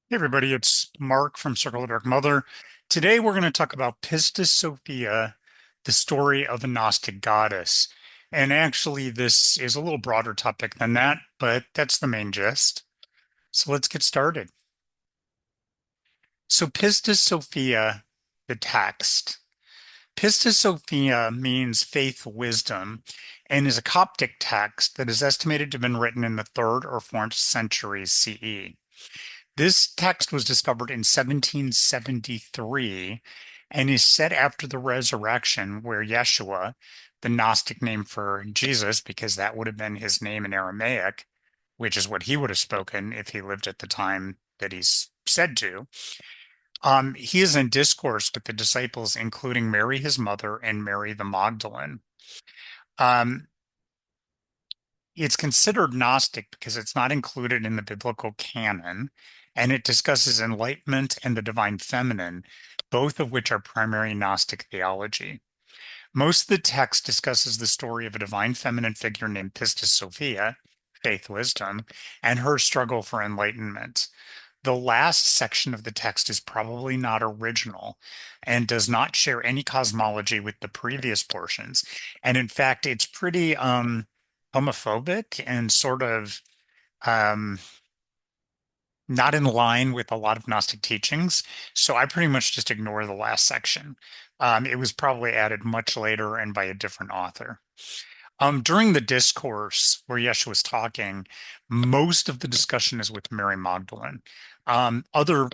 Hey everybody, it's Mark from Circle of the Dark Mother. Today we're going to talk about Pistis Sophia, the story of a Gnostic goddess. And actually, this is a little broader topic than that, but that's the main gist. So let's get started. So Pistis Sophia, the text. Pistis Sophia means faith wisdom and is a Coptic text that is estimated to have been written in the 3rd or 4th centuries CE. This text was discovered in 1773 and is set after the resurrection, where Yeshua, the Gnostic name for Jesus, because that would have been his name in Aramaic, which is what he would have spoken if he lived at the time that he's said to. He is in discourse with the disciples, including Mary, his mother, and Mary the Magdalene. Um, it's considered Gnostic because it's not included in the biblical canon, and it discusses enlightenment and the divine feminine, both of which are primary Gnostic theology. Most of the text discusses the story of a divine feminine figure named Pistis Sophia, faith wisdom, and her struggle for enlightenment. The last section of the text is probably not original and does not share any cosmology with the previous portions. And in fact, it's pretty homophobic and sort of um, not in line with a lot of Gnostic teachings. So I pretty much just ignore the last section. It was probably added much later and by a different author. During the discourse where Yeshua was talking, most of the discussion is with Mary Magdalene. Other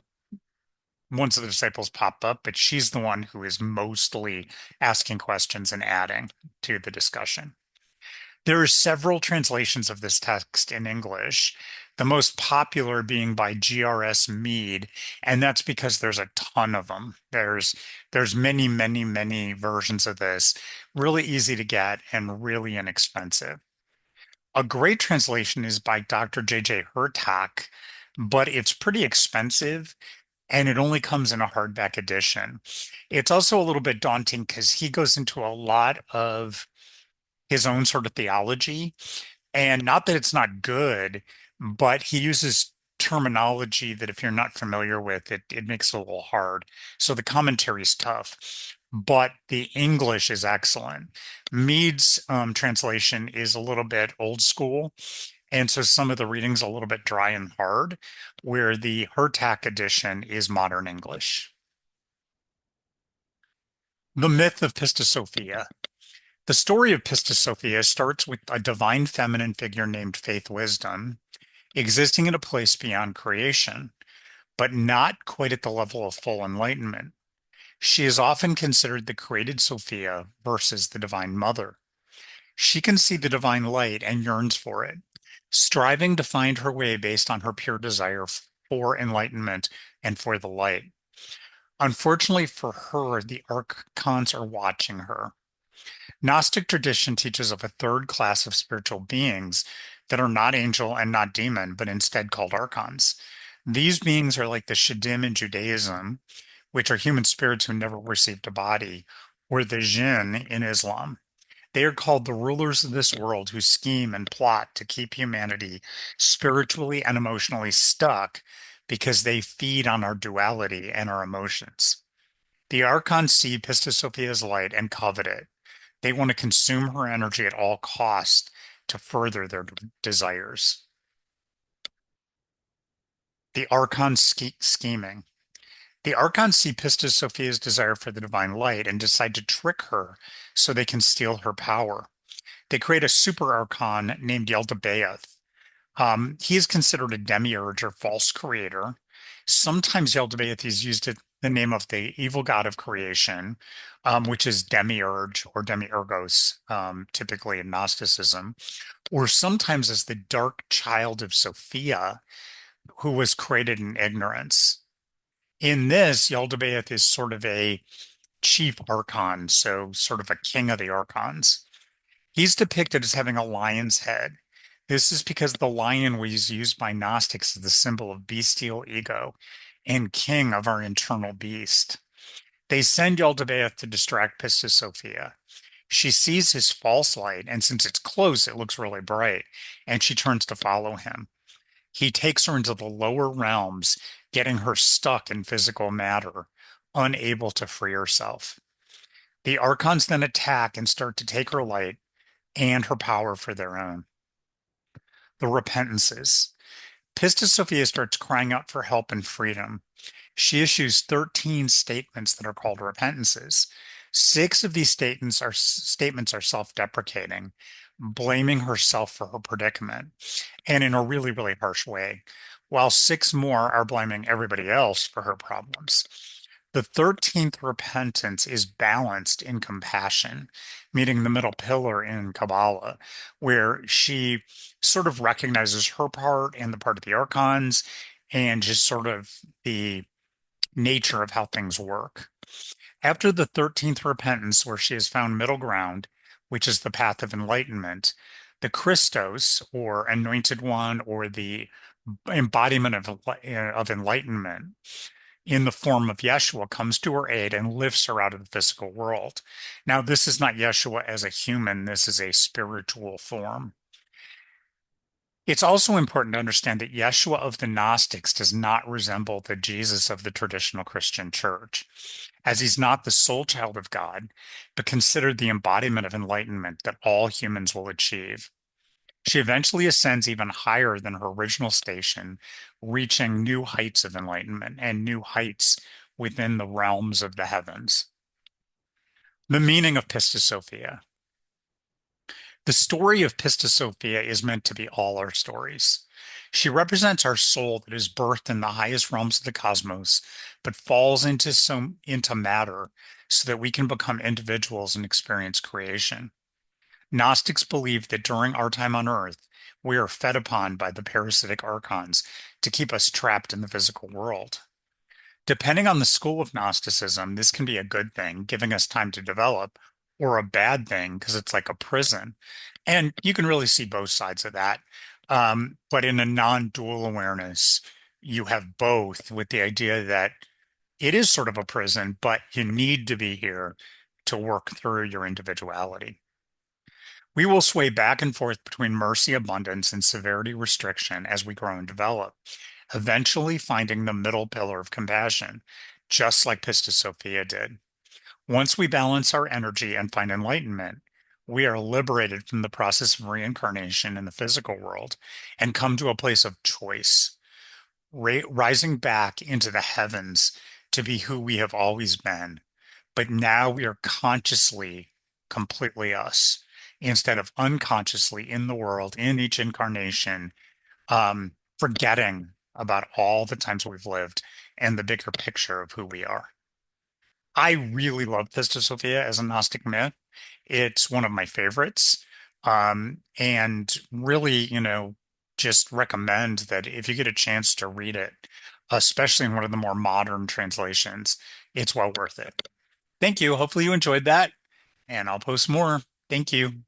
ones of the disciples pop up, but she's the one who is mostly asking questions and adding to the discussion. There are several translations of this text in English, the most popular being by G.R.S. Mead, and that's because there's a ton of them. There's many, many, many versions of this, really easy to get and really inexpensive. A great translation is by Dr. J.J. Hurtak, but it's pretty expensive and it only comes in a hardback edition. It's also a little bit daunting because he goes into a lot of his own sort of theology. And not that it's not good, but he uses terminology that if you're not familiar with it, it makes it a little hard. So the commentary is tough, but the English is excellent. Mead's translation is a little bit old school. And so some of the reading's a little bit dry and hard, where the Hurtak edition is modern English. The myth of Pistis Sophia. The story of Pistis Sophia starts with a divine feminine figure named Faith Wisdom, existing in a place beyond creation, but not quite at the level of full enlightenment. She is often considered the created Sophia versus the Divine Mother. She can see the divine light and yearns for it, striving to find her way based on her pure desire for enlightenment and for the light. Unfortunately for her, the archons are watching her. Gnostic tradition teaches of a third class of spiritual beings that are not angel and not demon, but instead called archons. These beings are like the Shadim in Judaism, which are human spirits who never received a body, or the Jinn in Islam. They are called the rulers of this world who scheme and plot to keep humanity spiritually and emotionally stuck because they feed on our duality and our emotions. The archons see Pistis Sophia's light and covet it. They want to consume her energy at all costs to further their desires. The archons scheming. The archons see Pistis Sophia's desire for the divine light and decide to trick her so they can steal her power. They create a super archon named Yaldabaoth. He is considered a demiurge or false creator. Sometimes Yaldabaoth is used in the name of the evil god of creation, which is demiurge or demiurgos, typically in Gnosticism, or sometimes as the dark child of Sophia, who was created in ignorance. In this, Yaldabaoth is sort of a chief archon, so sort of a king of the archons. He's depicted as having a lion's head. This is because the lion was used by Gnostics as the symbol of bestial ego and king of our internal beast. They send Yaldabaoth to distract Pistis Sophia. She sees his false light, and since it's close, it looks really bright, and she turns to follow him. He takes her into the lower realms, getting her stuck in physical matter, unable to free herself. The archons then attack and start to take her light and her power for their own. The repentances. Pistis Sophia starts crying out for help and freedom. She issues 13 statements that are called repentances. Six of these statements are self-deprecating, blaming herself for her predicament, and in a really, really harsh way, while six more are blaming everybody else for her problems. The 13th repentance is balanced in compassion, meaning the middle pillar in Kabbalah, where she sort of recognizes her part and the part of the archons and just sort of the nature of how things work. After the 13th repentance, where she has found middle ground, which is the path of enlightenment, the Christos, or anointed one, or the embodiment of enlightenment in the form of Yeshua comes to her aid and lifts her out of the physical world. Now, this is not Yeshua as a human, this is a spiritual form. It's also important to understand that Yeshua of the Gnostics does not resemble the Jesus of the traditional Christian church, as he's not the sole child of God, but considered the embodiment of enlightenment that all humans will achieve. She eventually ascends even higher than her original station, reaching new heights of enlightenment and new heights within the realms of the heavens. The meaning of Pistis Sophia. The story of Pistis Sophia is meant to be all our stories. She represents our soul that is birthed in the highest realms of the cosmos, but falls into matter so that we can become individuals and experience creation. Gnostics believe that during our time on Earth, we are fed upon by the parasitic archons to keep us trapped in the physical world. Depending on the school of Gnosticism, this can be a good thing, giving us time to develop, or a bad thing because it's like a prison. And you can really see both sides of that. But in a non-dual awareness, you have both with the idea that it is sort of a prison, but you need to be here to work through your individuality. We will sway back and forth between mercy, abundance, and severity, restriction as we grow and develop, eventually finding the middle pillar of compassion, just like Pistis Sophia did. Once we balance our energy and find enlightenment, we are liberated from the process of reincarnation in the physical world and come to a place of choice, rising back into the heavens to be who we have always been. But now we are consciously completely us instead of unconsciously in the world in each incarnation, forgetting about all the times we've lived and the bigger picture of who we are. I really love Pistis Sophia as a Gnostic myth. It's one of my favorites. And really, just recommend that if you get a chance to read it, especially in one of the more modern translations, it's well worth it. Thank you. Hopefully you enjoyed that, and I'll post more. Thank you.